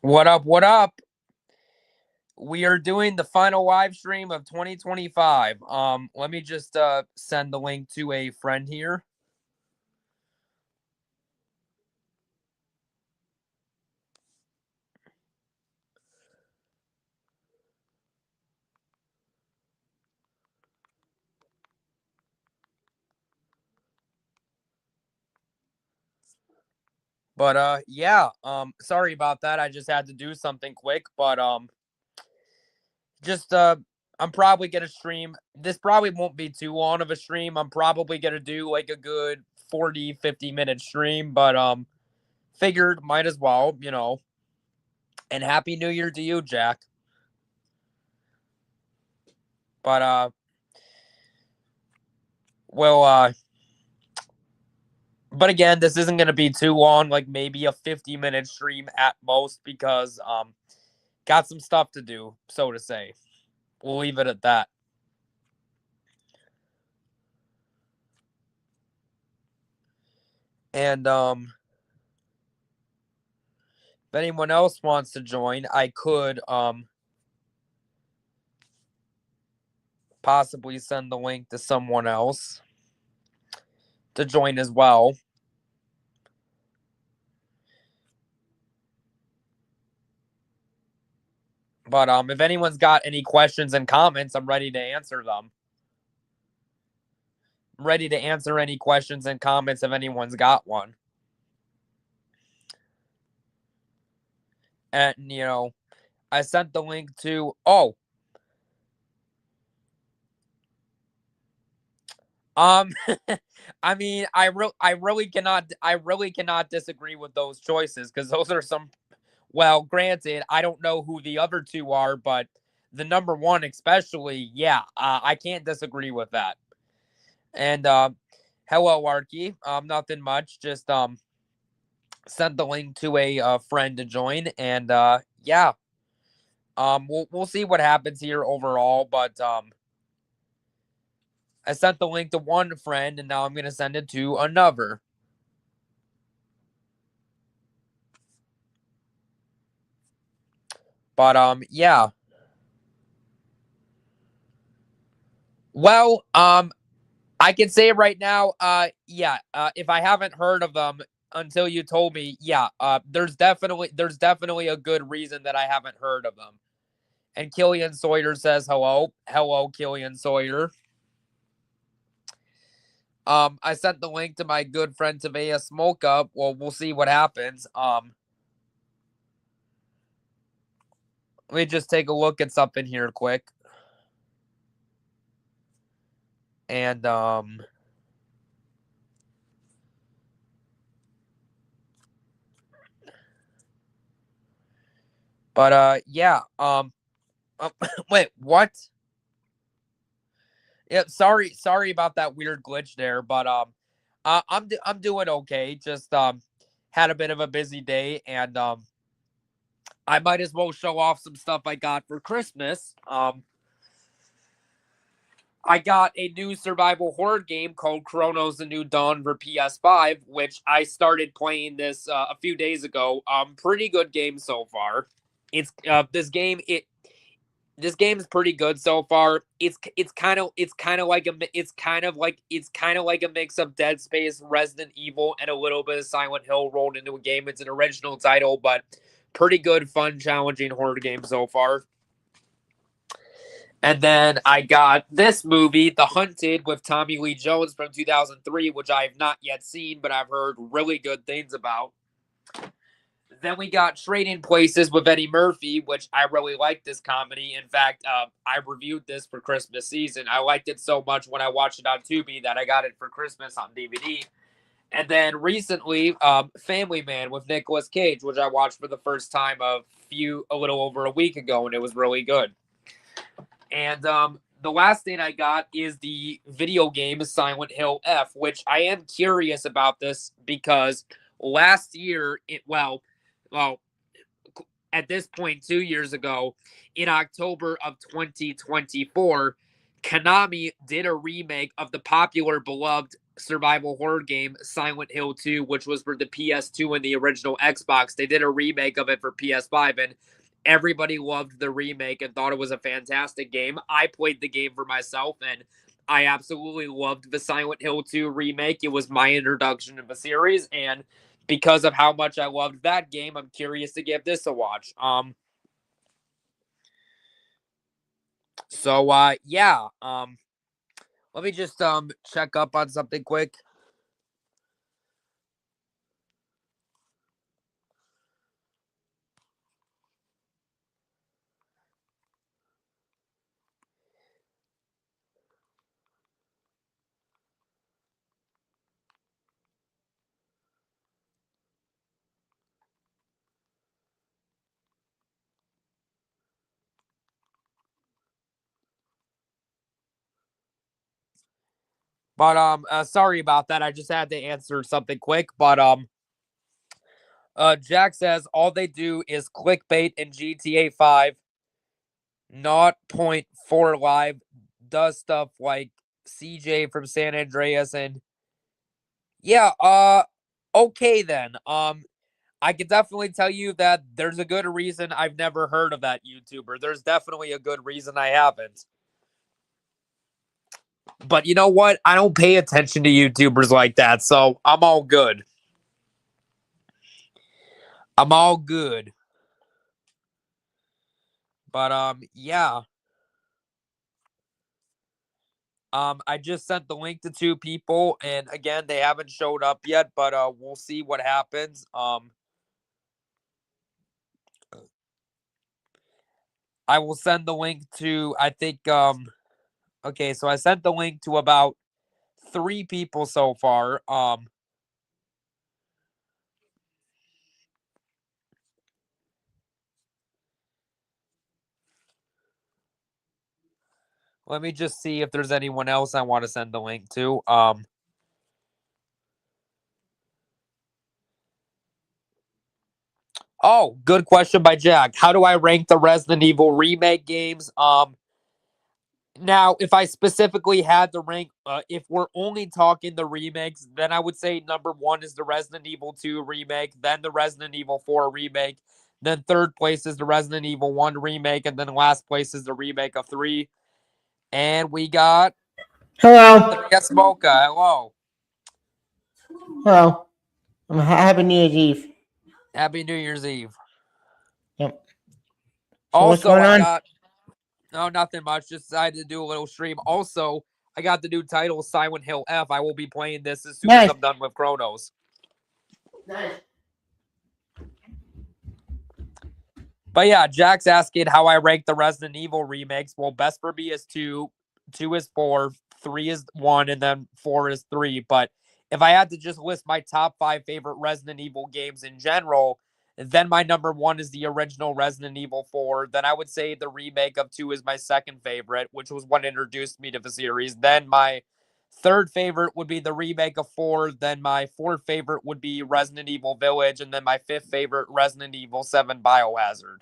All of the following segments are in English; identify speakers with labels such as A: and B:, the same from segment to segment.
A: What up? What up? We are doing the final live stream of 2025. Let me just send the link to a friend here. But yeah, sorry about that. I just had to do something quick, but just I'm probably gonna stream. This probably won't be too long of a stream. I'm probably gonna do like a good 40-50 minute stream, but figured might as well. And happy new year to you, Jack. But well but again, this isn't going to be too long, like maybe a 50-minute stream at most, because got some stuff to do, so to say. We'll leave it at that. And if anyone else wants to join, I could possibly send the link to someone else to join as well. But if anyone's got any questions and comments, I'm ready to answer them. I'm ready to answer any questions and comments if anyone's got one. And I sent the link to Um, I mean, I really cannot disagree with those choices, because those are some. Well, granted, I don't know who the other two are, but the number one, especially, yeah, I can't disagree with that. And hello, Arky. Nothing much. Just sent the link to a friend to join, and yeah, we'll see what happens here overall, but I sent the link to one friend, and now I'm gonna send it to another. But yeah. Well, I can say right now, yeah, if I haven't heard of them until you told me, yeah, there's definitely a good reason that I haven't heard of them. And Killian Sawyer says hello. Hello, Killian Sawyer. I sent the link to my good friend Tavea Smoke Up. Well, we'll see what happens. Let me just take a look at something here quick. And but yeah, wait, what? Yeah, sorry about that weird glitch there, but I'm doing okay. Just had a bit of a busy day, and I might as well show off some stuff I got for Christmas. I got a new survival horror game called Chronos: The New Dawn for PS5, which I started playing this a few days ago. Pretty good game so far. It's this game is pretty good so far. It's kind of like a mix of Dead Space, Resident Evil, and a little bit of Silent Hill rolled into a game. It's an original title, but pretty good, fun, challenging horror game so far. And then I got this movie, The Hunted, with Tommy Lee Jones from 2003, which I have not yet seen, but I've heard really good things about. Then we got Trading Places with Eddie Murphy, which I really liked this comedy. In fact, I reviewed this for Christmas season. I liked it so much when I watched it on Tubi that I got it for Christmas on DVD. And then recently, Family Man with Nicolas Cage, which I watched for the first time a little over a week ago, and it was really good. And the last thing I got is the video game Silent Hill F, which I am curious about this because last year, well, at this point, 2 years ago, in October of 2024, Konami did a remake of the popular, beloved survival horror game, Silent Hill 2, which was for the PS2 and the original Xbox. They did a remake of it for PS5, and everybody loved the remake and thought it was a fantastic game. I played the game for myself, and I absolutely loved the Silent Hill 2 remake. It was my introduction to the series, and because of how much I loved that game, I'm curious to give this a watch. Yeah. Let me just check up on something quick. But sorry about that. I just had to answer something quick. But Jack says all they do is clickbait in GTA 5, not point for live, does stuff like CJ from San Andreas, and yeah, okay then. I can definitely tell you that there's a good reason I've never heard of that YouTuber. There's definitely a good reason I haven't. But you know what? I don't pay attention to YouTubers like that, so I'm all good. I'm all good. But yeah. I just sent the link to 2 people, and again, they haven't showed up yet, but we'll see what happens. I will send the link to, I think okay, so I sent the link to about 3 people so far. Let me just see if there's anyone else I want to send the link to. Oh, good question by Jack. How do I rank the Resident Evil remake games? Now, if I specifically had to rank, if we're only talking the remakes, then I would say number 1 is the Resident Evil 2 remake, then the Resident Evil 4 remake, then third place is the Resident Evil 1 remake, and then last place is the remake of 3. And we got
B: Hello.
A: Smoka. Hello.
B: Hello. Happy New Year's Eve.
A: Happy New Year's Eve.
B: Yep. So what's
A: Also,
B: going
A: I
B: on?
A: got nothing much. Just decided to do a little stream. Also, I got the new title, Silent Hill F. I will be playing this as soon as I'm done with Chronos.
B: Nice.
A: But yeah, Jack's asking how I rank the Resident Evil remakes. Well, best for me is 2, 2 is 4, 3 is 1, and then 4 is 3. But if I had to just list my top 5 favorite Resident Evil games in general, then my number 1 is the original Resident Evil 4. Then I would say the remake of 2 is my second favorite, which was what introduced me to the series. Then my third favorite would be the remake of 4. Then my fourth favorite would be Resident Evil Village. And then my fifth favorite, Resident Evil 7 Biohazard.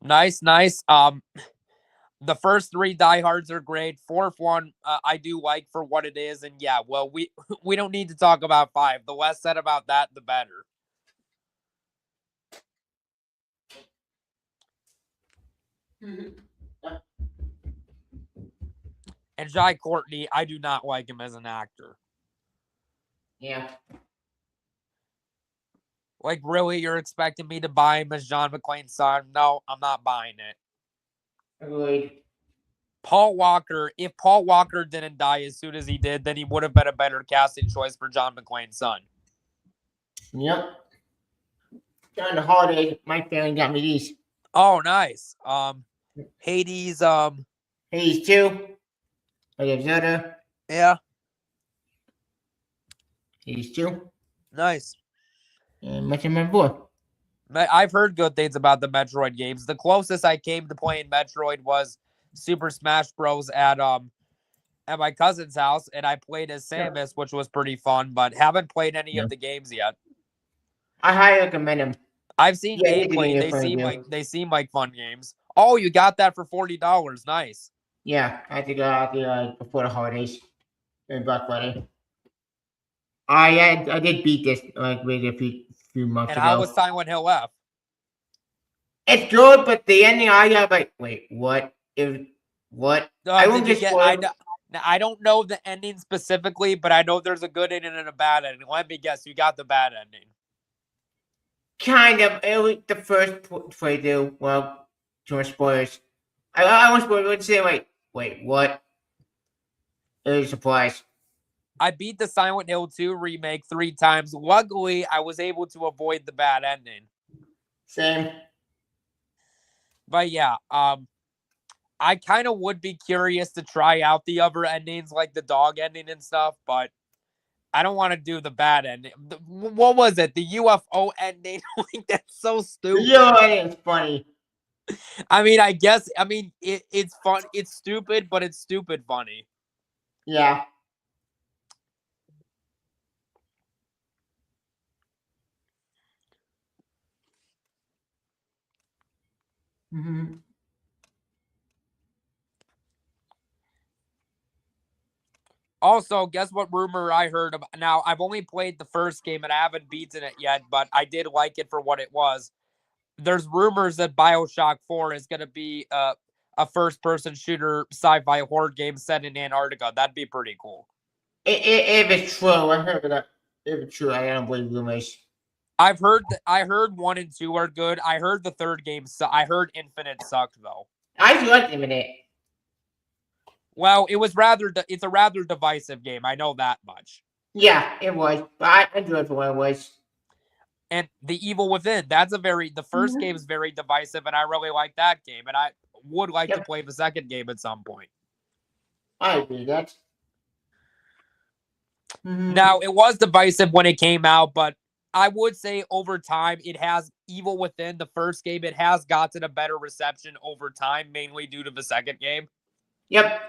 A: Nice, nice. The first 3 diehards are great. Fourth one, I do like for what it is, and yeah, well, we don't need to talk about 5. The less said about that, the better. And Jai Courtney, I do not like him as an actor.
B: Yeah.
A: Like, really, you're expecting me to buy him as John McClane's son? No, I'm not buying it.
B: Agreed.
A: Paul Walker, if Paul Walker didn't die as soon as he did, then he would have been a better casting choice for John McClane's son.
B: Yep. During the holidays, my family got me these.
A: Oh, nice. Hades,
B: Hades 2. Legend of Zelda.
A: yeah.
B: Hades 2.
A: Nice.
B: And Metroid Prime 4.
A: I've heard good things about the Metroid games. The closest I came to playing Metroid was Super Smash Bros. At my cousin's house, and I played as Samus, which was pretty fun, but haven't played any of the games yet.
B: I highly recommend them.
A: I've seen
B: Yeah,
A: gameplay. They seem like fun games. Oh, you got that for $40. Nice.
B: Yeah, I had to go out there before the holidays in Black Friday. I did beat this like maybe a few months
A: And how was
B: ago.
A: Silent Hill F?
B: It's good, but the ending I got like, wait, what? What? I won't
A: Did you
B: get
A: get?
B: spoiled.
A: Now, I don't know the ending specifically, but I know there's a good ending and a bad ending. Let me guess, you got the bad ending.
B: Kind of. It was the first playthrough. Well, too much spoilers. I won't spoil. Let's say, wait, what? It was a surprise.
A: I beat the Silent Hill 2 remake 3 times. Luckily, I was able to avoid the bad ending.
B: Same.
A: But yeah, I kind of would be curious to try out the other endings, like the dog ending and stuff, but I don't want to do the bad ending. What was it? The UFO ending? Like, that's so stupid.
B: It's funny.
A: I mean, it's fun. It's stupid, but it's stupid funny.
B: Yeah. Mm-hmm.
A: Also, guess what rumor I heard about? Now, I've only played the first game and I haven't beaten it yet, but I did like it for what it was. There's rumors that BioShock 4 is going to be a first-person shooter sci-fi horror game set in Antarctica. That'd be pretty cool.
B: If it's true, I heard that. If it's true, I don't believe rumors.
A: I heard 1 and 2 are good. I heard the third game. I heard Infinite sucked though.
B: I liked him in it.
A: Well, it's a rather divisive game. I know that much.
B: Yeah, it was. But I enjoyed it for what it was.
A: And The Evil Within, the first game is very divisive, and I really like that game, and I would like to play the second game at some point.
B: I agree with that. Mm-hmm.
A: Now, it was divisive when it came out, but I would say over time, it has Evil Within, the first game, it has gotten a better reception over time, mainly due to the second game.
B: Yep.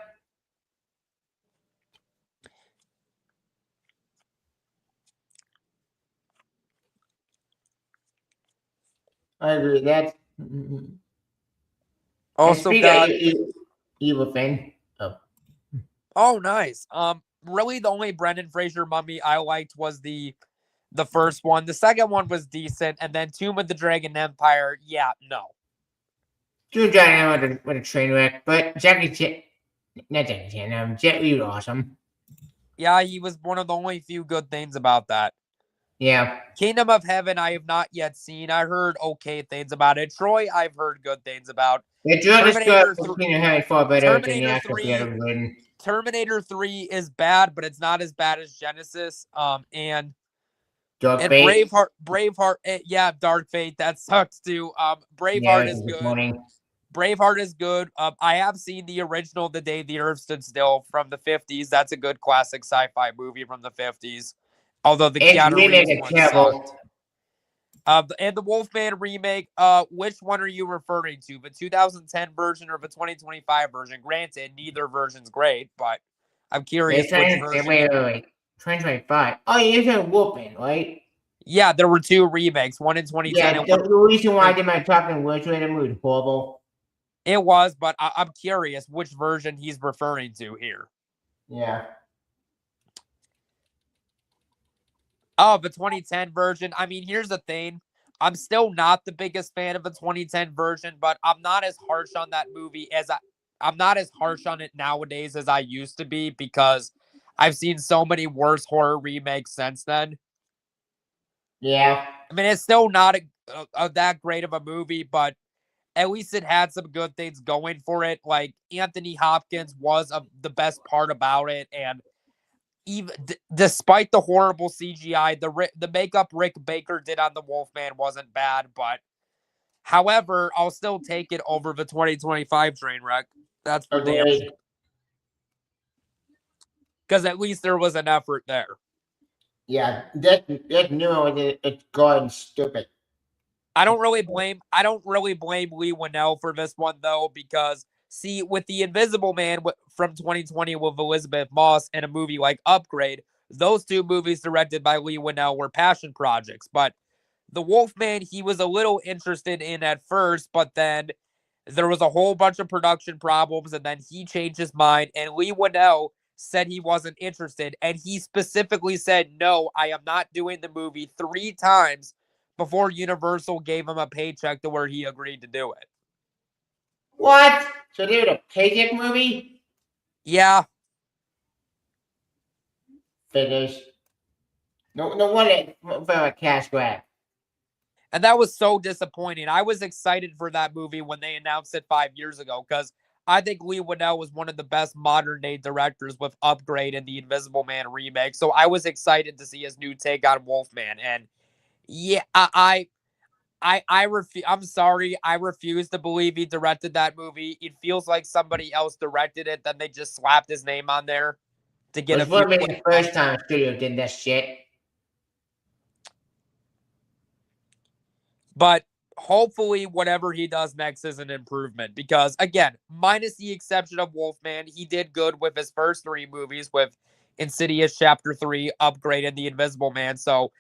B: I agree with that. Mm-hmm.
A: Also got
B: Evil Thing.
A: Oh, nice. Really, the only Brendan Fraser mummy I liked was the first one. The second one was decent, and then Tomb of the Dragon Empire. Yeah, no.
B: Tomb of the Dragon with a train wreck, but not Jackie Chan. Jet Li was awesome.
A: Yeah, he was one of the only few good things about that.
B: Yeah.
A: Kingdom of Heaven, I have not yet seen. I heard okay things about it. Troy, I've heard good things about.
B: The drug is good. Kingdom of Heaven far better than the actual theater version.
A: Terminator 3 is bad, but it's not as bad as Genesis. And
B: Dark Fate.
A: Braveheart, yeah, Dark Fate, that sucks too. Braveheart is good. Braveheart is good. I have seen the original The Day the Earth Stood Still from the 50s. That's a good classic sci-fi movie from the 50s. Although the Keanu Reeves one sucked. And the Wolfman remake, which one are you referring to? The 2010 version or the 2025 version? Granted, neither version's great, but I'm curious which version.
B: Wait. 2025. Oh, you're saying Wolfman, right?
A: Yeah, there were 2 remakes, one in 2010.
B: Yeah, the reason why I did my top 10 was the movie was horrible.
A: It was, but I'm curious which version he's referring to here.
B: Yeah.
A: Oh, the 2010 version. I mean, here's the thing. I'm still not the biggest fan of the 2010 version, but I'm not as harsh on that movie I'm not as harsh on it nowadays as I used to be because I've seen so many worse horror remakes since then.
B: Yeah.
A: I mean, it's still not that great of a movie, but at least it had some good things going for it. Like Anthony Hopkins was the best part about it, and even despite the horrible CGI, the makeup Rick Baker did on the Wolfman wasn't bad. But however, I'll still take it over the 2025 train wreck. That's for damn sure. Because at least there was an effort there.
B: Yeah, that new one, it's gone stupid.
A: I don't really blame Leigh Whannell for this one though, because see, with The Invisible Man from 2020 with Elizabeth Moss and a movie like Upgrade, those 2 movies directed by Leigh Whannell were passion projects. But The Wolfman, he was a little interested in at first, but then There was a whole bunch of production problems, and then he changed his mind, and Lee Winnell said he wasn't interested, and he specifically said, no, I am not doing the movie 3 times before Universal gave him a paycheck to where he agreed to do it.
B: What? So they did a paycheck movie?
A: Yeah.
B: Figures. No wonder for a cash grab.
A: And that was so disappointing. I was excited for that movie when they announced it 5 years ago because I think Lee Winnell was one of the best modern day directors with Upgrade and the Invisible Man remake. So I was excited to see his new take on Wolfman. And yeah, I'm sorry. I refuse to believe he directed that movie. It feels like somebody else directed it. Then they just slapped his name on there to get a
B: Which
A: few.
B: would be the first time a studio did that shit.
A: But hopefully whatever he does next is an improvement because, again, minus the exception of Wolfman, he did good with his first 3 movies with Insidious Chapter 3, Upgrade, and The Invisible Man. So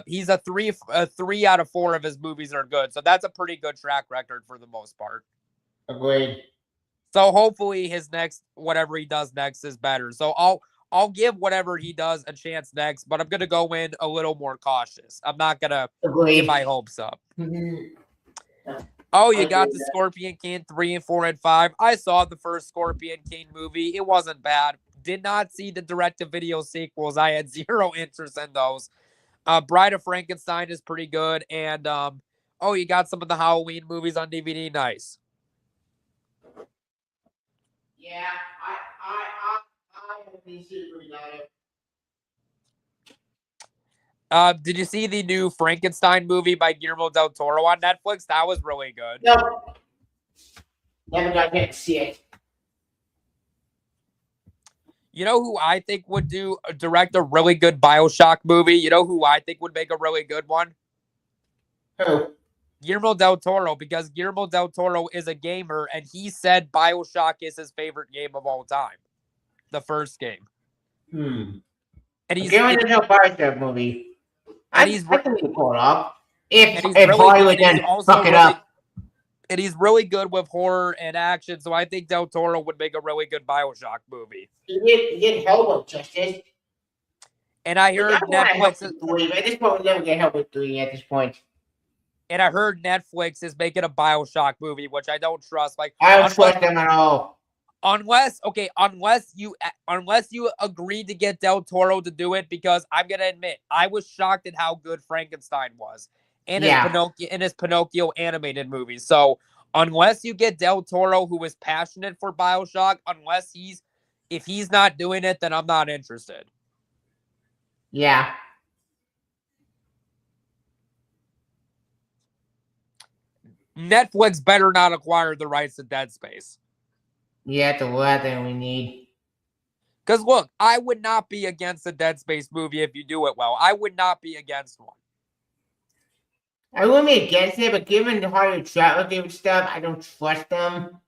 A: he's a 3 out of 4 of his movies are good. So that's a pretty good track record for the most part.
B: Agreed.
A: So hopefully his next, whatever he does next is better. So I'll give whatever he does a chance next, but I'm going to go in a little more cautious. I'm not going to get my hopes up. Oh, you got the Scorpion King 3 and 4 and 5. I saw the first Scorpion King movie. It wasn't bad. Did not see the direct-to-video sequels. I had zero interest in those. Bride of Frankenstein is pretty good. And, you got some of the Halloween movies on DVD. Nice.
B: Yeah, I only see pretty good.
A: Did you see the new Frankenstein movie by Guillermo del Toro on Netflix? That was really good.
B: Nope. Never got to see it.
A: You know who I think would direct a really good BioShock movie? You know who I think would make a really good one?
B: Who?
A: Guillermo del Toro, because Guillermo del Toro is a gamer, and he said BioShock is his favorite game of all time. The first game.
B: And
A: he's
B: Guillermo del Toro movie. I can pull it off. If Hollywood then fuck it up.
A: And he's really good with horror and action, so I think Del Toro would make a really good BioShock movie.
B: He did Hellboy justice.
A: And I heard Netflix.
B: At this point, we'll never get Hellboy 3 at this point.
A: And I heard Netflix is making a BioShock movie, which I don't trust. Like,
B: I don't trust them at all.
A: Unless you agree to get Del Toro to do it, because I'm gonna admit I was shocked at how good Frankenstein was in his Pinocchio animated movies. So unless you get Del Toro, who is passionate for BioShock, if he's not doing it, then I'm not interested.
B: Yeah.
A: Netflix better not acquire the rights to Dead Space.
B: Yeah, the last thing we need.
A: Because look, I would not be against a Dead Space movie if you do it well. I would not be against one.
B: I wouldn't be against it, but given the Hollywood track record and stuff, I don't trust them.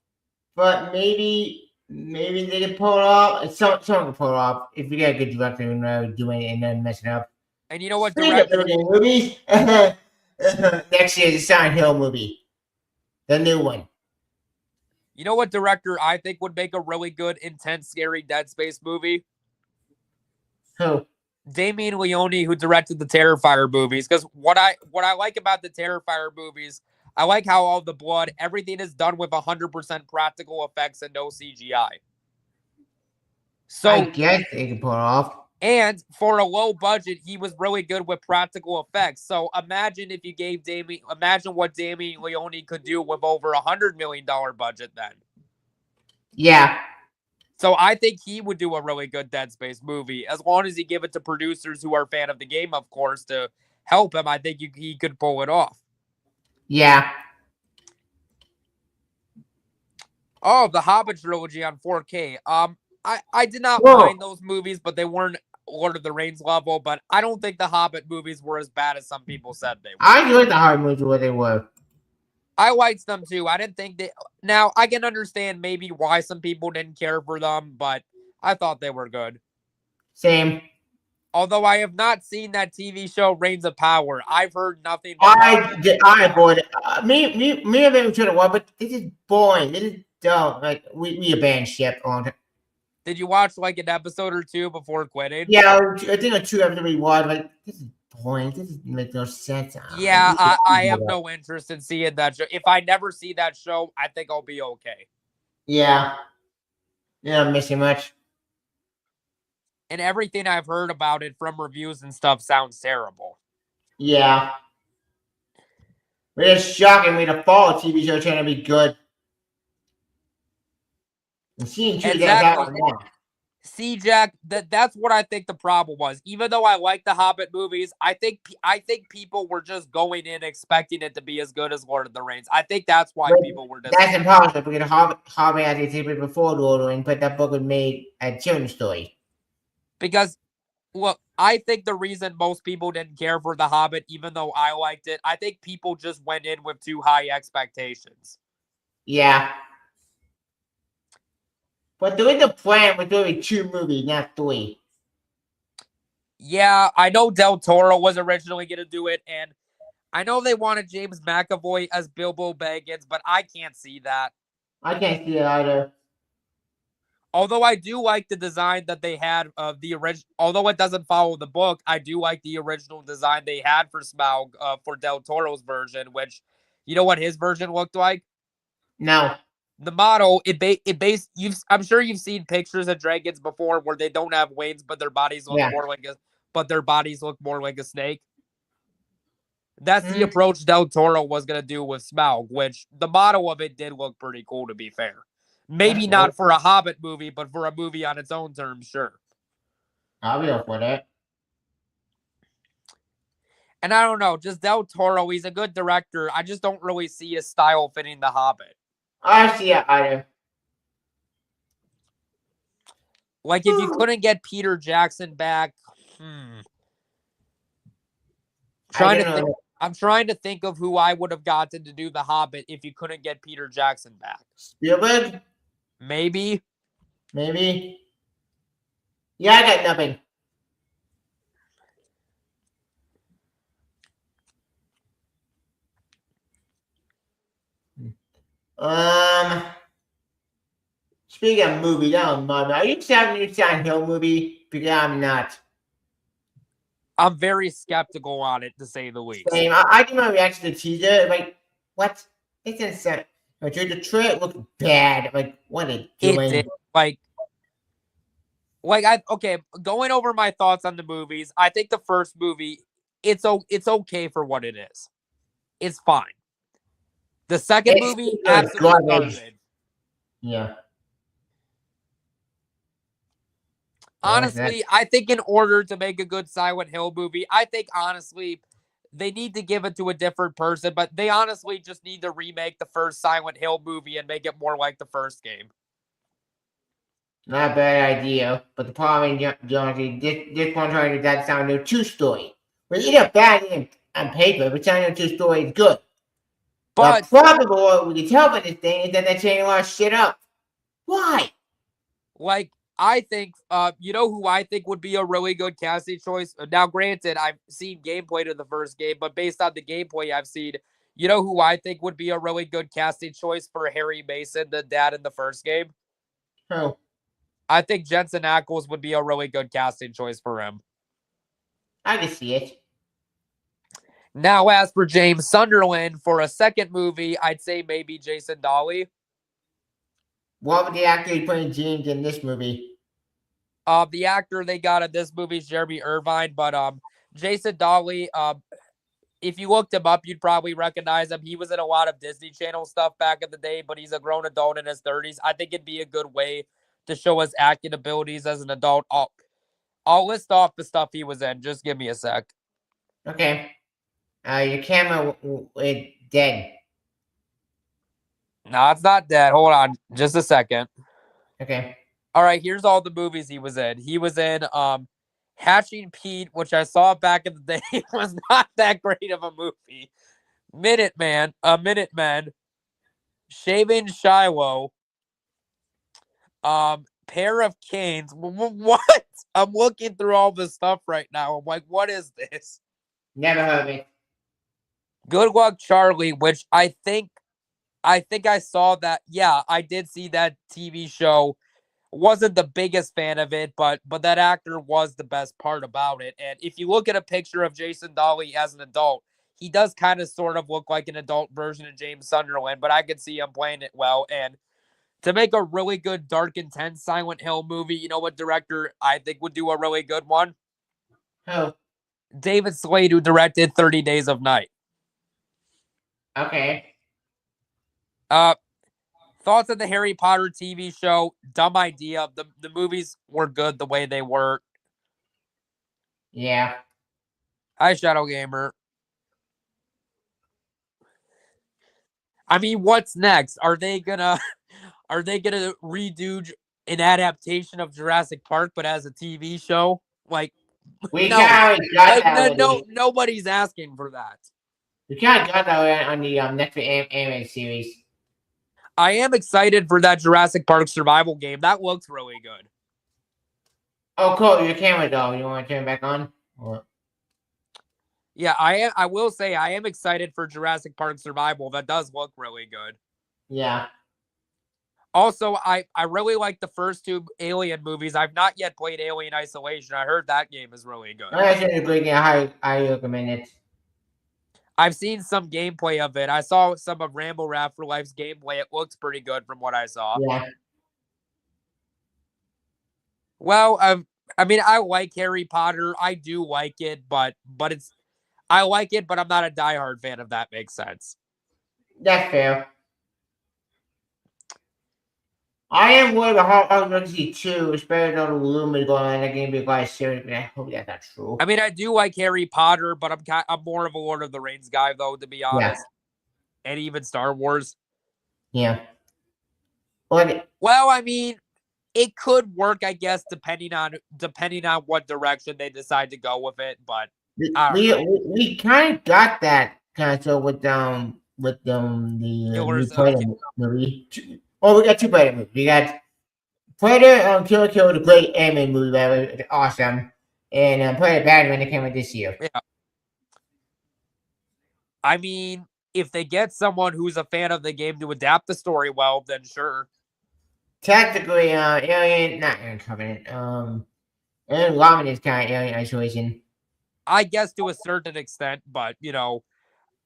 B: But maybe they can pull it off. Someone can pull it off if you get a good director and doing it and then messing up.
A: And you know what
B: director? Movies? Next year's a Silent Hill movie. The new one.
A: You know what director I think would make a really good, intense, scary Dead Space movie?
B: Who?
A: Damien Leone, who directed the Terrifier movies. Because what I like about the Terrifier movies, I like how all the blood, everything is done with 100% practical effects and no CGI. So
B: I guess they can pull it off.
A: And for a low budget, he was really good with practical effects. So imagine what Damien Leone could do with over $100 million budget then.
B: Yeah.
A: So I think he would do a really good Dead Space movie. As long as he give it to producers who are a fan of the game, of course, to help him, I think he could pull it off.
B: Yeah.
A: Oh, the Hobbit trilogy on 4K. I did not mind those movies, but they weren't Lord of the Rings level. But I don't think the Hobbit movies were as bad as some people said they were.
B: I enjoyed the Hobbit movies where they were.
A: I liked them too. I didn't think they. Now I can understand maybe why some people didn't care for them, but I thought they were good.
B: Same.
A: Although I have not seen that TV show Reigns of Power. I've heard nothing but
B: I avoid it. Me and him should have won, but this is boring. This is dumb. Like we abandoned ship on it.
A: Did you watch like an episode or two before quitting?
B: Yeah, I think a 2 episode we watched. Like this is boring. This makes no sense.
A: Yeah, I have no interest in seeing that show. If I never see that show, I think I'll be okay.
B: Yeah, I'm missing much.
A: And everything I've heard about it from reviews and stuff sounds terrible.
B: Yeah, but it's shocking me the fall TV show trying to be good. And seeing two
A: Exactly.
B: that one.
A: See, Jack, that's what I think the problem was. Even though I like the Hobbit movies, I think people were just going in expecting it to be as good as Lord of the Rings. I think that's why people were
B: That's impossible because Hobbit has existed before Lord of the Rings, but that book was made a children's story.
A: Because, look, I think the reason most people didn't care for The Hobbit, even though I liked it, I think people just went in with too high expectations.
B: Yeah. But there is a plan with only 2 movies, not 3.
A: Yeah, I know Del Toro was originally going to do it, and I know they wanted James McAvoy as Bilbo Baggins, but I can't see that.
B: I can't see it either.
A: Although I do like the design that they had of the original, although it doesn't follow the book, I do like the original design they had for Smaug for Del Toro's version, which, you know what his version looked like?
B: No.
A: The model, I'm sure you've seen pictures of dragons before where they don't have wings, but their bodies look more like a snake. That's the approach Del Toro was going to do with Smaug, which the model of it did look pretty cool, to be fair. Maybe not for a Hobbit movie, but for a movie on its own terms, sure.
B: I'll be up for that.
A: And I don't know, just Del Toro, he's a good director. I just don't really see his style fitting The Hobbit.
B: I see it either.
A: Like, if you couldn't get Peter Jackson back, I'm trying to think of who I would have gotten to do The Hobbit if you couldn't get Peter Jackson back.
B: Spielberg?
A: Maybe.
B: Yeah, I got nothing. Speaking of movies, I don't know. Are you excited new Silent Hill movie? Because I'm not.
A: I'm very skeptical on it, to say the least.
B: Same. I did my reaction to the teaser. Like, what? It's insane. Like, the trailer looked bad. Like, what are they doing?
A: It did. Okay, going over my thoughts on the movies, I think the first movie, it's okay for what it is. It's fine. The second movie, absolutely garbage.
B: Yeah.
A: Honestly, I think in order to make a good Silent Hill movie, I think honestly they need to give it to a different person, but they honestly just need to remake the first Silent Hill movie and make it more like the first game.
B: Not a bad idea, but the problem is, this one trying to that Silent Hill 2 story. But either bad on paper, but Silent Hill 2 story is good. But the problem what we can tell by this thing is that they're changing a lot of shit up. Why?
A: Like, I think, you know who I think would be a really good casting choice? Now, granted, I've seen gameplay to the first game, but based on the gameplay I've seen, you know who I think would be a really good casting choice for Harry Mason, the dad in the first game?
B: Who?
A: I think Jensen Ackles would be a really good casting choice for him.
B: I can see it.
A: Now, as for James Sunderland, for a second movie, I'd say maybe Jason Dolley.
B: What would the actor playing James in this movie?
A: The actor they got in this movie is Jeremy Irvine, but Jason Dolley, if you looked him up, you'd probably recognize him. He was in a lot of Disney Channel stuff back in the day, but he's a grown adult in his 30s. I think it'd be a good way to show his acting abilities as an adult. I'll list off the stuff he was in. Just give me a sec.
B: Okay. Your camera is dead.
A: No, it's not dead. Hold on. Just a second.
B: Okay.
A: All right, here's all the movies he was in. He was in Hatching Pete, which I saw back in the day. It was not that great of a movie. Minutemen, Shaving Shiloh, Pair of Canes. What? I'm looking through all this stuff right now. I'm like, what is this?
B: Never heard of it.
A: Good Luck Charlie, which I think I saw that. Yeah, I did see that TV show. Wasn't the biggest fan of it, but that actor was the best part about it. And if you look at a picture of Jason Dolly as an adult, he does kind of sort of look like an adult version of James Sunderland, but I could see him playing it well. And to make a really good, dark, intense Silent Hill movie, you know what director I think would do a really good one?
B: Who?
A: David Slade, who directed 30 Days of Night.
B: Okay.
A: Uh, Thoughts on the Harry Potter TV show? Dumb idea. The movies were good the way they were.
B: Yeah.
A: Hi, Shadow Gamer. I mean, what's next? Are they gonna redo an adaptation of Jurassic Park but as a TV show? Like,
B: We
A: no,
B: kind of got
A: like
B: that already.
A: nobody's asking for that.
B: We kind of got that already on the Netflix anime series.
A: I am excited for that Jurassic Park survival game. That looks really good.
B: Oh, cool. Your camera, though. You want to turn it back on? Or...
A: Yeah, I will say I am excited for Jurassic Park survival. That does look really good.
B: Yeah.
A: Also, I really like the first two Alien movies. I've not yet played Alien Isolation. I heard that game is really good.
B: That's a great game. I recommend it.
A: I've seen some gameplay of it. I saw some of Rambo Afterlife's gameplay. It looks pretty good from what I saw.
B: Yeah.
A: Well, I mean, I like Harry Potter. I do like it, but I like it, but I'm not a diehard fan. If that makes sense.
B: That's fair. I am worried about how Legacy 2, especially all the rumors going on in that game, be quite serious, but I hope that's not true.
A: I mean, I do like Harry Potter, but I'm more of a Lord of the Rings guy, though, to be honest. Yeah. And even Star Wars.
B: Yeah.
A: Well, I mean, it could work, I guess, depending on what direction they decide to go with it. But
B: we kind of got that kind of with the new Predator movie. Oh, we got two Predator movies. We got Predator Kill the great anime movie that was awesome, and Predator Batman that came out this year.
A: Yeah. I mean, if they get someone who's a fan of the game to adapt the story well, then sure.
B: Technically, not Alien Covenant. Alien Ramen is kind of Alien Isolation.
A: I guess to a certain extent, but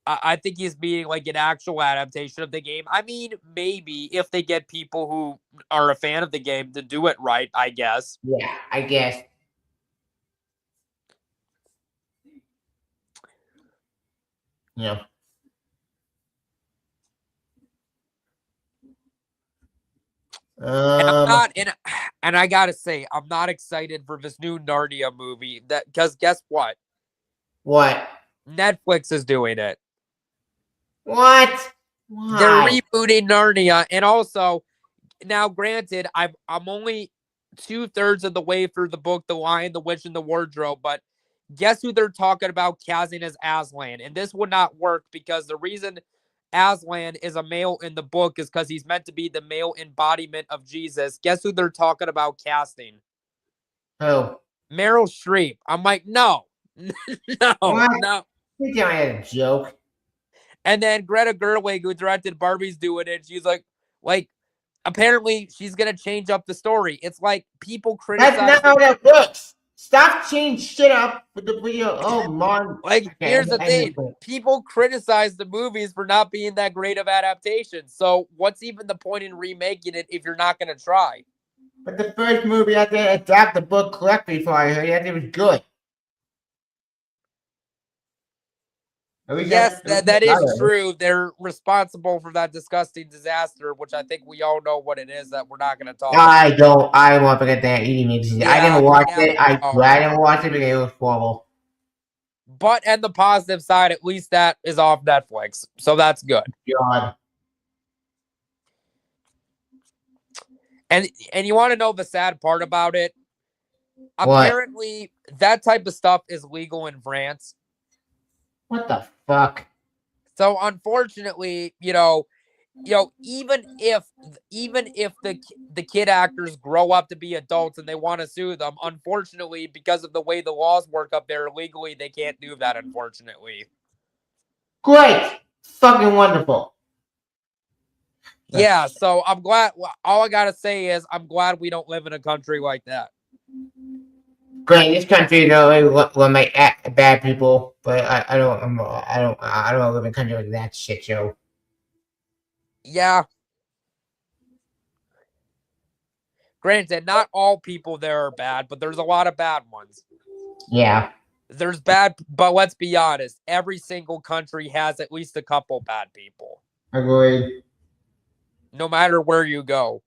A: I think he's being like an actual adaptation of the game. I mean, maybe if they get people who are a fan of the game to do it right, I guess.
B: Yeah, I guess. Yeah.
A: And I gotta say, I'm not excited for this new Narnia movie. Because guess what?
B: What?
A: Netflix is doing it.
B: What? Why?
A: They're rebooting Narnia, and also, now granted, I'm only 2/3 of the way through the book, The Lion, the Witch, and the Wardrobe, but guess who they're talking about casting as Aslan? And this would not work because the reason Aslan is a male in the book is because he's meant to be the male embodiment of Jesus. Guess who they're talking about casting?
B: Who?
A: Meryl Streep. I'm like, no. No.
B: I think I had a joke.
A: And then Greta Gerwig, who directed Barbie's doing it. She's like, apparently she's gonna change up the story. It's like people criticize.
B: That's not how that works. Stop changing shit up with the video. Oh, man.
A: Like, okay, here's the thing. People criticize the movies for not being that great of adaptations. So what's even the point in remaking it if you're not going to try?
B: But the first movie, I did adapt the book correctly before I heard it. It was good.
A: Yes, that is true. They're responsible for that disgusting disaster, which I think we all know what it is that we're not going to talk about.
B: I won't forget that eating mixes. Yeah, I didn't watch it. I didn't watch it because it was horrible.
A: But on the positive side, at least that is off Netflix. So that's good.
B: God.
A: And you want to know the sad part about it?
B: What?
A: Apparently, that type of stuff is legal in France.
B: What the fuck?
A: So, unfortunately, even if the kid actors grow up to be adults and they want to sue them, unfortunately, because of the way the laws work up there legally, they can't do that. Unfortunately,
B: Great, fucking wonderful.
A: yeah.
B: That's
A: So I'm glad. All I gotta say is I'm glad we don't live in a country like that.
B: great. This country though, will make bad people, but I don't want to live in a country like that shit show.
A: Yeah. Granted, not all people there are bad, but there's a lot of bad ones.
B: Yeah,
A: There's bad, but let's be honest. Every single country has at least a couple bad people,
B: agreed.
A: no matter where you go.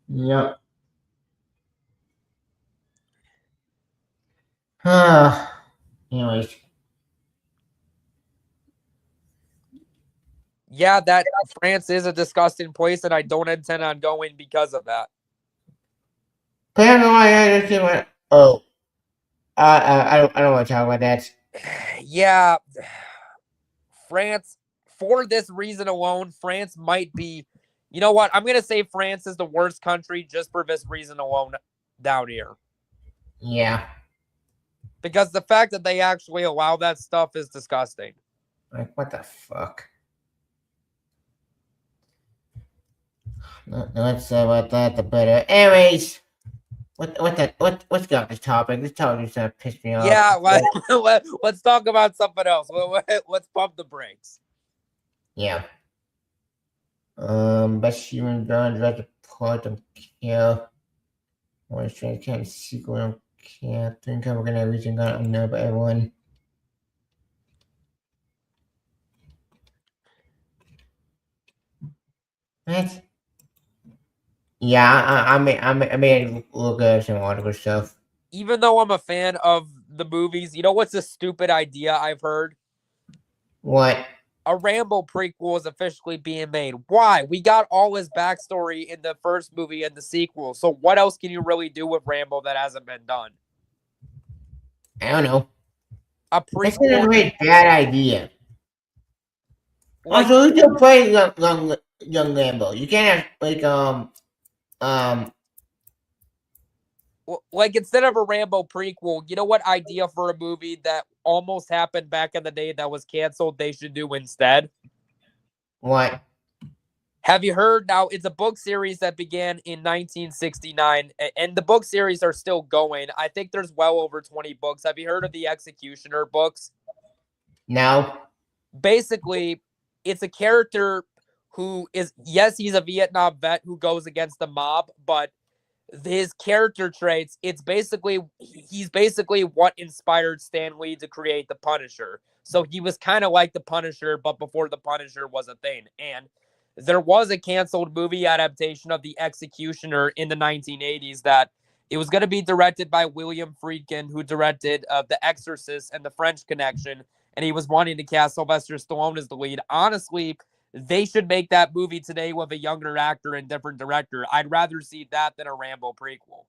B: Yep. Anyways,
A: Yeah, that France is a disgusting place, and I don't intend on going because of that.
B: apparently I understand what. Oh, I don't want to talk about that.
A: Yeah, France, for this reason alone, France might be. You know what? I'm going to say France is the worst country just for this reason alone down here.
B: Yeah.
A: Because the fact that they actually allow that stuff is disgusting.
B: Like what the fuck? Let's say about that the better. Anyways, what's got this topic? This topic's gonna piss me off.
A: Yeah, let's talk about something else. Let's pump the brakes.
B: Yeah. Best human gun directed part of kill. One straight kind of sequel. Can't think I'm gonna reach and gun know about everyone. What? Yeah, I made look at some article stuff.
A: Even though I'm a fan of the movies, you know what's a stupid idea I've heard?
B: What?
A: A Rambo prequel is officially being made. Why? We got all his backstory in the first movie and the sequel. So what else can you really do with Rambo that hasn't been done?
B: I don't know.
A: A
B: That's not a
A: prequel,
B: very bad idea.
A: like
B: Also, you can play young Lambo. You can't have um
A: instead of a Rambo prequel, you know what idea for a movie that almost happened back in the day that was canceled they should do instead?
B: what?
A: Have you heard? Now, it's a book series that began in 1969, and the book series are still going. I think there's well over 20 books. Have you heard of the Executioner books?
B: No.
A: Basically, it's a character who is, yes, he's a Vietnam vet who goes against the mob, but his character traits, he's basically what inspired Stan Lee to create the Punisher. So he was kind of like the Punisher, but before the Punisher was a thing. And there was a canceled movie adaptation of The Executioner in the 1980s that it was going to be directed by William Friedkin, who directed The Exorcist and The French Connection, and he was wanting to cast Sylvester Stallone as the lead. Honestly, they should make that movie today with a younger actor and different director. I'd rather see that than a Rambo prequel.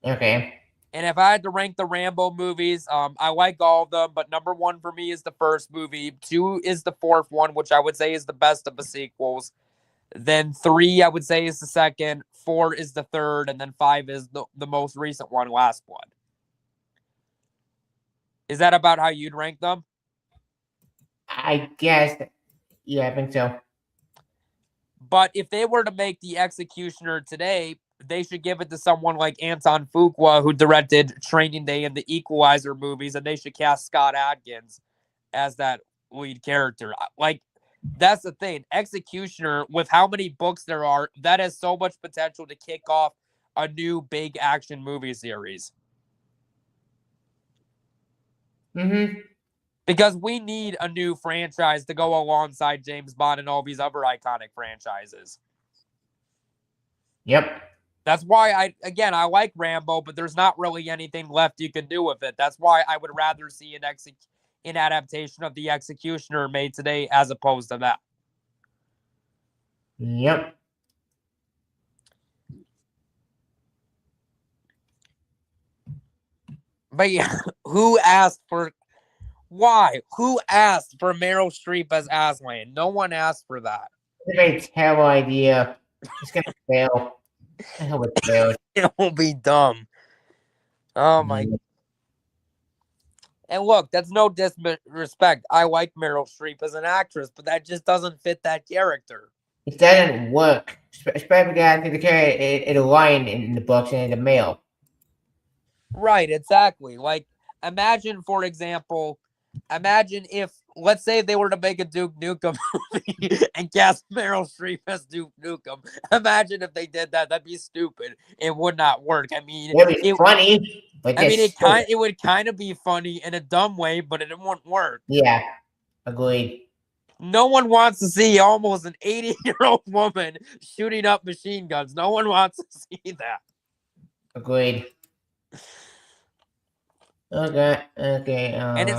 B: Okay.
A: And if I had to rank the Rambo movies, I like all of them, but number one for me is the first movie. Two is the fourth one, which I would say is the best of the sequels. Then three, I would say, is the second. Four is the third, and then five is the most recent one, Last Blood. Is that about how you'd rank them?
B: I guess. Yeah, I think so.
A: But if they were to make The Executioner today, they should give it to someone like Anton Fuqua, who directed Training Day and the Equalizer movies, and they should cast Scott Adkins as that lead character. Like, that's the thing. Executioner, with how many books there are, that has so much potential to kick off a new big action movie series.
B: Mm-hmm.
A: Because we need a new franchise to go alongside James Bond and all these other iconic franchises.
B: Yep.
A: That's why I like Rambo, but there's not really anything left you can do with it. That's why I would rather see an adaptation of The Executioner made today as opposed to that.
B: Yep.
A: But yeah, who asked for Why? Who asked for Meryl Streep as Aslan? No one asked for that.
B: It's a terrible idea. It's gonna fail. I hope it fails.
A: It will be dumb. Oh my. And look, that's no disrespect. I like Meryl Streep as an actress, but that just doesn't fit that character.
B: It doesn't work, especially because I think the character is a lion in the books and it's a male.
A: Right, exactly. Like, imagine, for example, imagine if, let's say, they were to make a Duke Nukem movie and cast Meryl Streep as Duke Nukem. Imagine if they did that. That'd be stupid. It would not work. I mean,
B: It'd be funny, but
A: it would kind of be funny in a dumb way, but it wouldn't work.
B: Yeah, agreed.
A: No one wants to see almost an 80-year-old woman shooting up machine guns. No one wants to see that.
B: Agreed. Okay.
A: And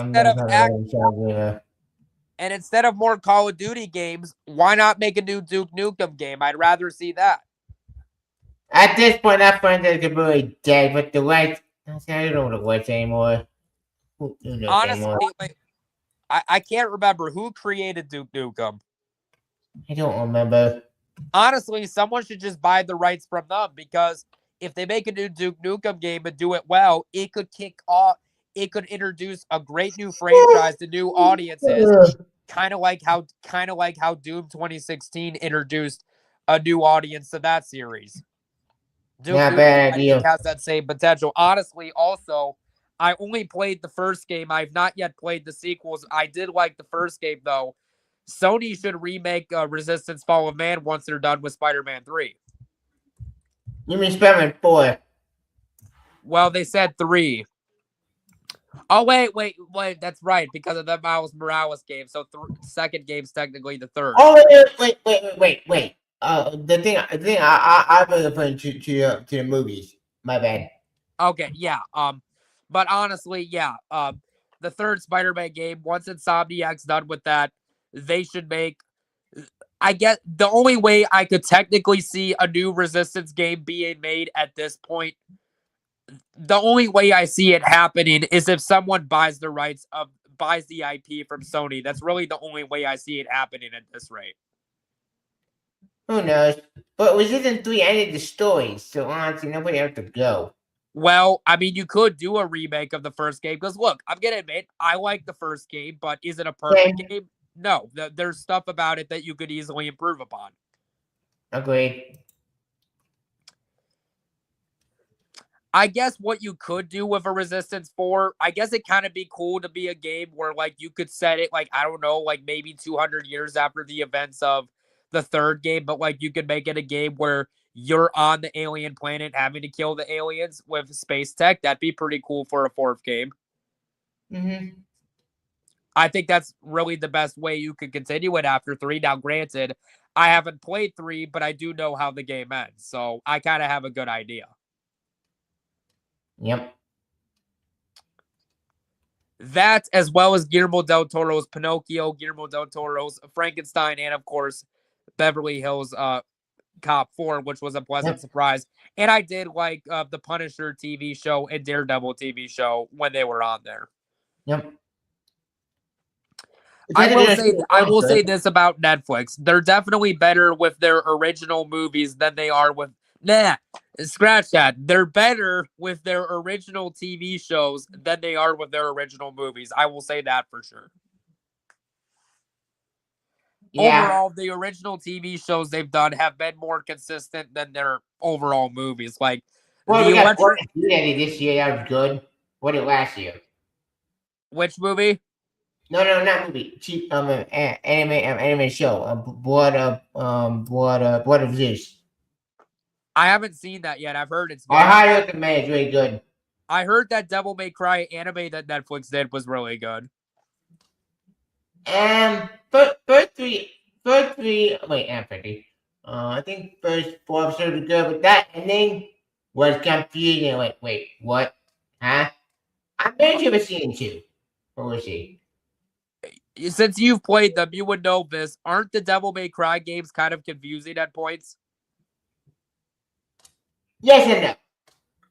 A: instead of more Call of Duty games, why not make a new Duke Nukem game? I'd rather see that.
B: At this point, that franchise is really dead. But the rights, I don't know the rights anymore. Who knows
A: Honestly,
B: anymore?
A: I can't remember who created Duke Nukem.
B: I don't remember.
A: Honestly, someone should just buy the rights from them, because if they make a new Duke Nukem game and do it well, it could kick off. It could introduce a great new franchise to new audiences, kind of like how Doom 2016 introduced a new audience to that series. Duke
B: Not
A: Nukem,
B: bad
A: I
B: idea.
A: think, has that same potential. Honestly, also, I only played the first game. I've not yet played the sequels. I did like the first game, though. Sony should remake Resistance Fall of Man once they're done with Spider-Man 3.
B: You mean Spider-Man 4?
A: Well, they said 3. Oh, wait. That's right, because of the Miles Morales game. So second game's technically the third.
B: Oh, wait. The thing I've been referring to the movies. My bad.
A: Okay, yeah. But honestly, yeah. The third Spider-Man game, once Insomniac's done with that, they should make. I get the only way I could technically see a new Resistance game being made at this point. The only way I see it happening is if someone buys the IP from Sony. That's really the only way I see it happening at this rate.
B: Who knows? But Resistance 3 ended the story, so honestly, nobody else to go.
A: Well, I mean, you could do a remake of the first game, because look, I'm gonna admit, I like the first game, but is it a perfect game? No, there's stuff about it that you could easily improve upon.
B: Agreed.
A: I guess what you could do with a Resistance 4, I guess it kind of be cool to be a game where, like, you could set it, like, I don't know, like maybe 200 years after the events of the third game, but like you could make it a game where you're on the alien planet having to kill the aliens with space tech. That'd be pretty cool for a fourth game.
B: Mm-hmm.
A: I think that's really the best way you could continue it after 3. Now, granted, I haven't played 3, but I do know how the game ends, so I kind of have a good idea.
B: Yep.
A: That, as well as Guillermo del Toro's Pinocchio, Guillermo del Toro's Frankenstein, and of course, Beverly Hills Cop 4, which was a pleasant surprise. And I did like the Punisher TV show and Daredevil TV show when they were on there.
B: Yep.
A: I will say this about Netflix. They're definitely better with their original movies than they are with... Scratch that. They're better with their original TV shows than they are with their original movies. I will say that for sure. Yeah. Overall, the original TV shows they've done have been more consistent than their overall movies. Like,
B: well, we got this year. That was good. What did last year?
A: Which movie?
B: No, not movie. Cheap anime show. Blood of Zeus.
A: I haven't seen that yet. I've heard it's good.
B: I highly recommend. It's really good.
A: I heard that Devil May Cry anime that Netflix did was really good.
B: First three. Wait, I'm 50. I think first 4 episodes were good, but that ending was confusing. Like, wait, what? Huh? I'm very sure it's season 2. Or we'll see.
A: Since you've played them, you would know this. Aren't the Devil May Cry games kind of confusing at points?
B: Yes and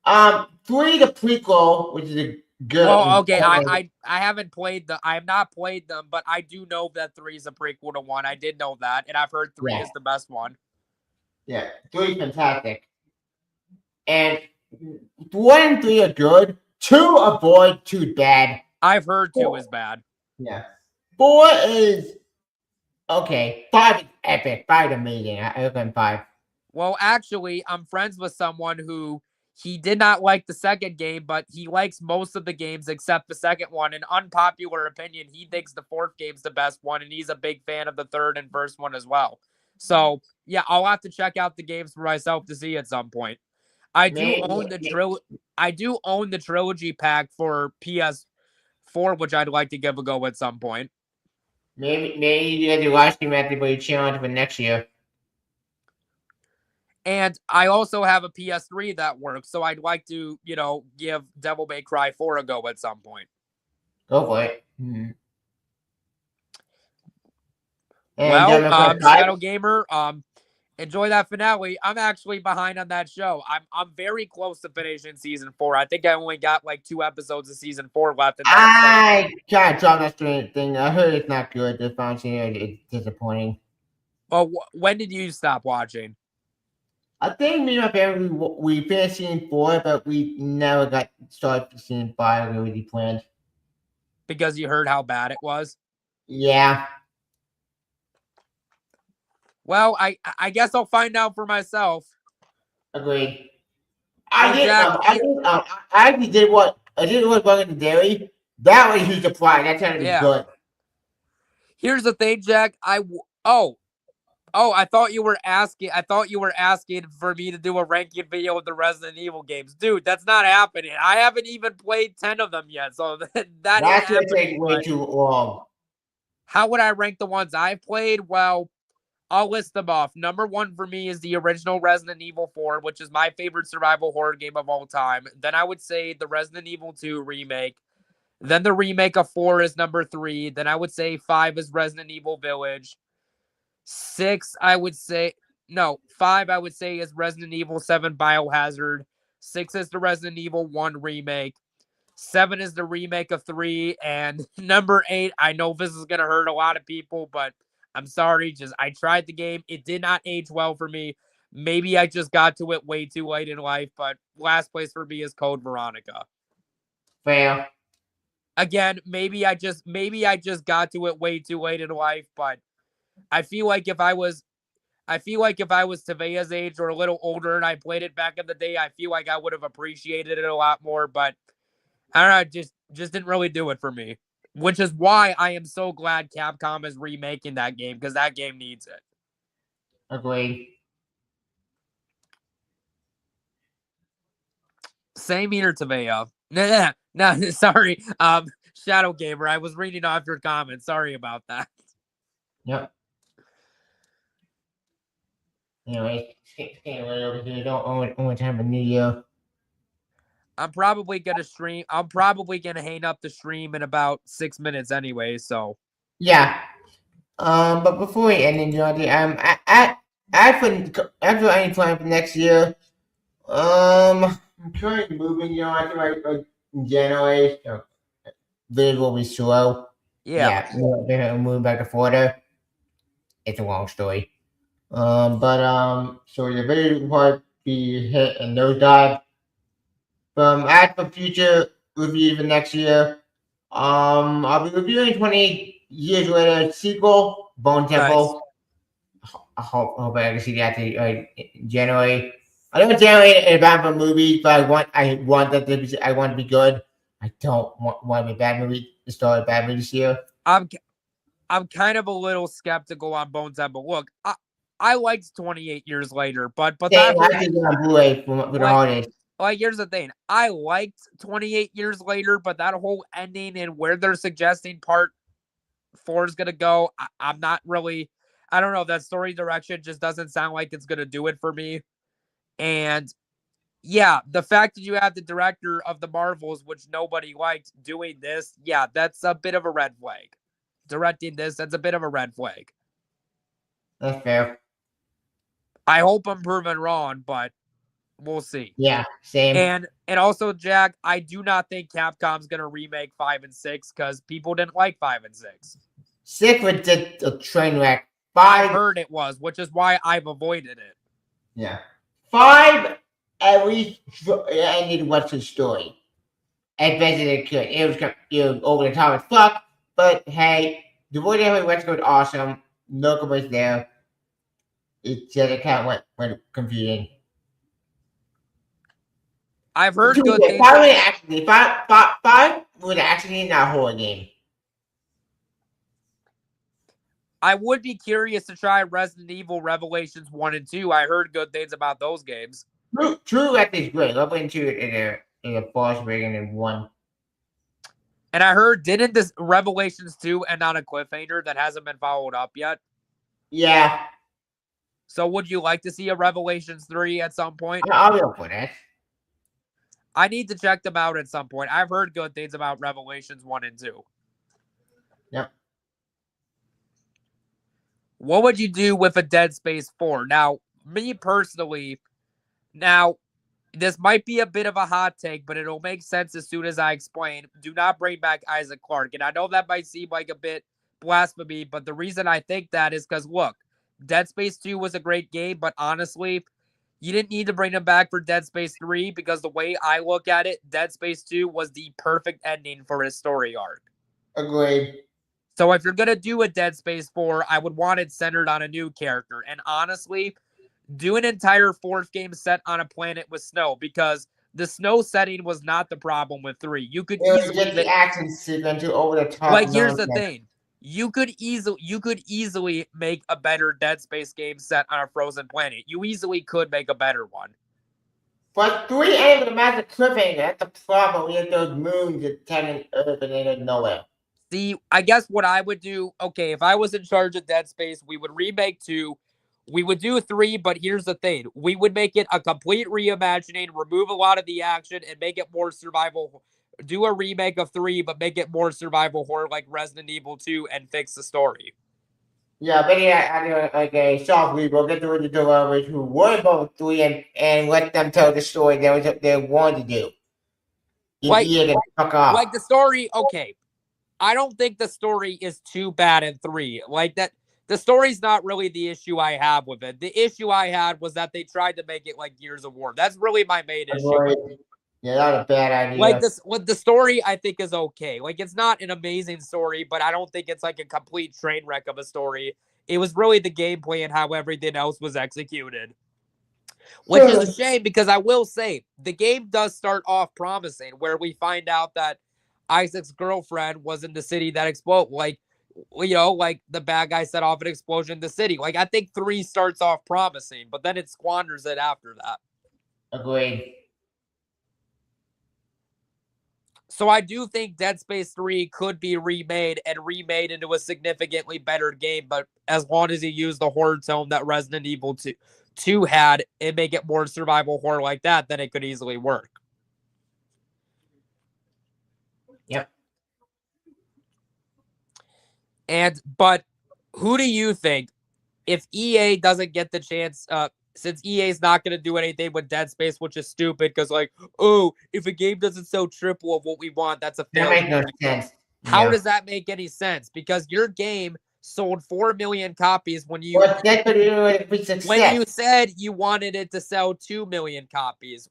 B: no. 3, the prequel, which is
A: Well,
B: good.
A: okay, I haven't played I have not played them, but I do know that 3 is a prequel to 1. I did know that, and I've heard 3
B: Yeah,
A: is the best one.
B: yeah. Three fantastic, and 1 and 3 are good. 2 avoid 2 bad.
A: I've heard 2
B: Four,
A: is bad.
B: yeah. 4 is okay. 5 is epic. 5 is amazing. I look at 5.
A: Well, actually, I'm friends with someone who he did not like the second game, but he likes most of the games except the second one. An unpopular opinion, he thinks the fourth game's the best one, and he's a big fan of the third and first one as well. So, yeah, I'll have to check out the games for myself to see at some point. I do
B: Maybe,
A: own the trilogy pack for PS4, which I'd like to give a go at some point.
B: maybe you guys do live stream after your challenge for next year.
A: And I also have a PS3 that works, so I'd like to, give Devil May Cry 4 a go at some point.
B: Go for it. Hmm. And
A: Well,
B: Democrat 5?
A: Shadow Gamer, enjoy that finale. I'm actually behind on that show. I'm very close to finishing season 4. I think I only got like 2 episodes of season 4 left, and then I'm starting.
B: I kind of dropped that straight thing. I heard it's not good. The final season it's disappointing.
A: Oh, when did you stop watching?
B: I think me and my family we finished season 4, but we never got started season 5. We already planned.
A: Because you heard how bad it was?
B: Yeah,
A: Well, I guess I'll find out for myself.
B: agreed.
A: Well, Jack,
B: I actually did what I did what Welcome to Dairy. That was a huge surprise. That sounded
A: yeah.
B: good.
A: Here's the thing, Jack. I thought you were asking. I thought you were asking for me to do a ranking video of the Resident Evil games, dude. That's not happening. I haven't even played 10 of them yet, so that
B: That's
A: ain't
B: gonna take
A: happening.
B: way too long.
A: How would I rank the ones I've played? Well, I'll list them off. Number 1 for me is the original Resident Evil 4, which is my favorite survival horror game of all time. Then I would say the Resident Evil 2 remake. Then the remake of 4 is number 3. Then I would say 5 is Resident Evil Village. 6, I would say, no, 5, I would say is Resident Evil 7 Biohazard. 6 is the Resident Evil 1 remake. 7 is the remake of 3. And number 8, I know this is going to hurt a lot of people, but I'm sorry. I tried the game. It did not age well for me. Maybe I just got to it way too late in life, but last place for me is Code Veronica.
B: Fail.
A: Again, maybe I just got to it way too late in life, but I feel like if I was Tavea's age or a little older and I played it back in the day, I feel like I would have appreciated it a lot more. But I don't know, just didn't really do it for me. Which is why I am so glad Capcom is remaking that game, because that game needs it.
B: Agreed.
A: Same here, Tavea. No, sorry. Shadow Gamer, I was reading off your comments. Sorry about that.
B: Yep. Anyway, stay right over here. Don't only time a new year.
A: I'm probably gonna hang up the stream in about 6 minutes anyway, so
B: Yeah. But before we end, after any plan for next year, I'm currently moving. I feel like in January, videos will be slow.
A: yeah.
B: They're moving back to Florida. It's a long story. So the video will probably be hit and nosedive. As for future reviews for next year, I'll be reviewing 28 Years Later sequel, Bone Temple.
A: Nice.
B: I hope I can see that in January. I know January is bad for movies, but I want to be good. I don't want to be a bad movie to start a bad movie this year.
A: I'm kind of a little skeptical on Bone Temple. Look, I liked 28 Years Later, but that
B: I think on Blu-ray for the holidays.
A: Like, here's the thing. I liked 28 Years Later, but that whole ending and where they're suggesting part 4 is going to go, I'm not really, I don't know. That story direction just doesn't sound like it's going to do it for me. And yeah, the fact that you have the director of the Marvels, which nobody liked, doing this, yeah, that's a bit of a red flag. Directing this, that's a bit of a red flag.
B: That's fair.
A: I hope I'm proven wrong, but We'll see.
B: Yeah, same.
A: And also, Jack, I do not think Capcom's gonna remake 5 and 6 because people didn't like 5 and 6.
B: 6 was just a train wreck.
A: I've
B: 5,
A: heard it was, which is why I've avoided it.
B: yeah. 5 at least ended what's the story as best as it could. It was over the top as fuck, but hey, the voice acting West was awesome. Local was there. It just it kind of went confusing.
A: I've heard
B: Two,
A: good
B: yeah,
A: things.
B: five was actually not a horror game.
A: I would be curious to try Resident Evil Revelations 1 and 2. I heard good things about those games.
B: True Red is great. I've been to it in a boss rating in 1.
A: And I heard, didn't this Revelations 2 end on a cliffhanger that hasn't been followed up yet?
B: Yeah.
A: So would you like to see a Revelations 3 at some point?
B: I'll be up for that.
A: I need to check them out at some point. I've heard good things about Revelations 1 and 2.
B: Yep.
A: What would you do with a Dead Space 4? Now, me personally, this might be a bit of a hot take, but it'll make sense as soon as I explain. Do not bring back Isaac Clarke. And I know that might seem like a bit blasphemy, but the reason I think that is because, look, Dead Space 2 was a great game, but honestly, you didn't need to bring him back for Dead Space 3 because the way I look at it, Dead Space 2 was the perfect ending for his story arc.
B: Agreed.
A: So if you're going to do a Dead Space 4, I would want it centered on a new character. And honestly, do an entire 4th game set on a planet with snow because the snow setting was not the problem with 3. You could easily
B: get the action sequence over the top.
A: Like, here's the thing. You could easily make a better Dead Space game set on a frozen planet. You easily could make a better one.
B: But 3 ended with a massive cliffhanger. That's the problem. We had those moons attacking Earth and they didn't nowhere.
A: See, I guess what I would do, okay, if I was in charge of Dead Space, we would remake 2. We would do 3, but here's the thing. We would make it a complete reimagining, remove a lot of the action, and make it more survival. Do a remake of 3, but make it more survival horror like Resident Evil 2 and fix the story.
B: Yeah, but yeah, like a soft reboot, get the developers who worry about 3 and let them tell the story they wanted to do.
A: Like
B: the
A: story, okay. I don't think the story is too bad in 3. Like that, the story's not really the issue I have with it. The issue I had was that they tried to make it like Gears of War. That's really my main issue.
B: Yeah, not a bad idea.
A: Like the story I think is okay. Like it's not an amazing story, but I don't think it's like a complete train wreck of a story. It was really the gameplay and how everything else was executed. Which is a shame because I will say the game does start off promising where we find out that Isaac's girlfriend was in the city that exploded. Like, like the bad guy set off an explosion in the city. Like, I think 3 starts off promising, but then it squanders it after that.
B: Agreed.
A: So I do think Dead Space 3 could be remade into a significantly better game, but as long as you use the horror tone that Resident Evil 2 had and make it more survival horror like that, then it could easily work.
B: Yep.
A: But who do you think, if EA doesn't get the chance, since EA is not going to do anything with Dead Space, which is stupid, because if a game doesn't sell triple of what we want, that's a failure.
B: That makes no sense.
A: How does that make any sense? Because your game sold 4 million copies when you said you wanted it to sell 2 million copies.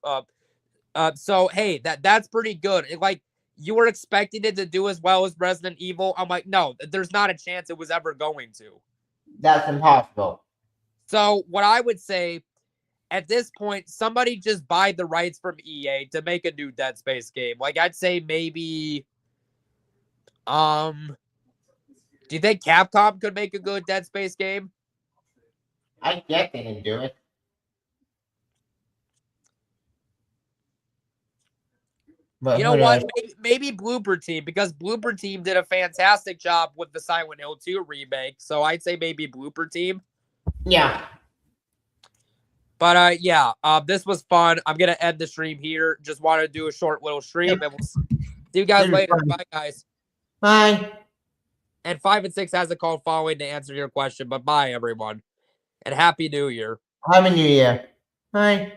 A: So hey, that's pretty good. Like, you were expecting it to do as well as Resident Evil. I'm like, no, there's not a chance it was ever going to.
B: That's impossible.
A: So what I would say, at this point, somebody just buy the rights from EA to make a new Dead Space game. Like, I'd say maybe, do you think Capcom could make a good Dead Space game?
B: I get they didn't do it. But
A: you know what? Maybe Blooper Team, because Blooper Team did a fantastic job with the Silent Hill 2 remake. So I'd say maybe Blooper Team.
B: Yeah.
A: But yeah, this was fun. I'm gonna end the stream here. Just wanted to do a short little stream, and we'll see you guys later. Bye, guys.
B: Bye.
A: And 5 and 6 has a call following to answer your question. But bye, everyone, and Happy New Year.
B: Happy New Year. Bye.